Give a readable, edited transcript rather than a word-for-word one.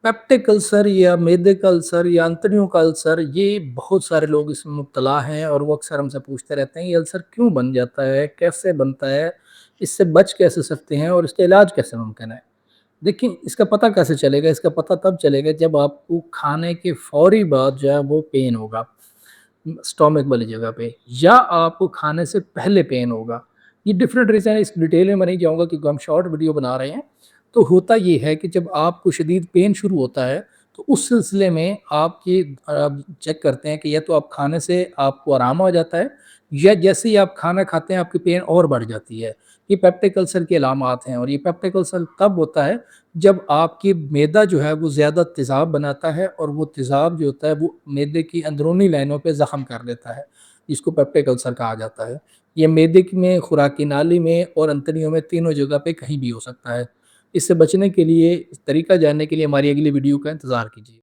Peptic ulcer या मैदे का अल्सर या अंतड़ियों का अल्सर, ये बहुत सारे लोग इसमें मुब्तला हैं और वो अक्सर हमसे पूछते रहते हैं ये अल्सर क्यों बन जाता है, कैसे बनता है, इससे बच कैसे सकते हैं और इसका इलाज कैसे मुमकिन है। देखिए, इसका पता कैसे चलेगा? इसका पता तब चलेगा जब आपको खाने के फौरी बाद जो है वो पेन होगा स्टोमक वाली जगह पे, या आपको खाने से पहले पेन होगा। ये डिफरेंट रीज़न है, इस डिटेल में मैं नहीं जाऊँगा क्योंकि हम शॉर्ट वीडियो बना रहे हैं। तो होता ये है कि जब आपको शदीद पेन शुरू होता है, तो उस सिलसिले में आप ये चेक करते हैं कि या तो आप खाने से आपको आराम आ जाता है, या जैसे ही आप खाना खाते हैं आपकी पेन और बढ़ जाती है। ये पेप्टिक अल्सर की अलामात हैं, और ये पेप्टिक अल्सर तब होता है जब आपकी मैदा जो है वो ज़्यादा तेज़ाब बनाता है, और वो तेज़ाब जो होता है वो मैदे की अंदरूनी लाइनों पे ज़ख़्म कर देता है, जिसको पेप्टिक अल्सर कहा जाता है। ये मैदे में, खुराकी नाली में और अंतड़ियों में, तीनों जगह पे कहीं भी हो सकता है। इससे बचने के लिए, तरीका जानने के लिए हमारी अगली वीडियो का इंतज़ार कीजिए।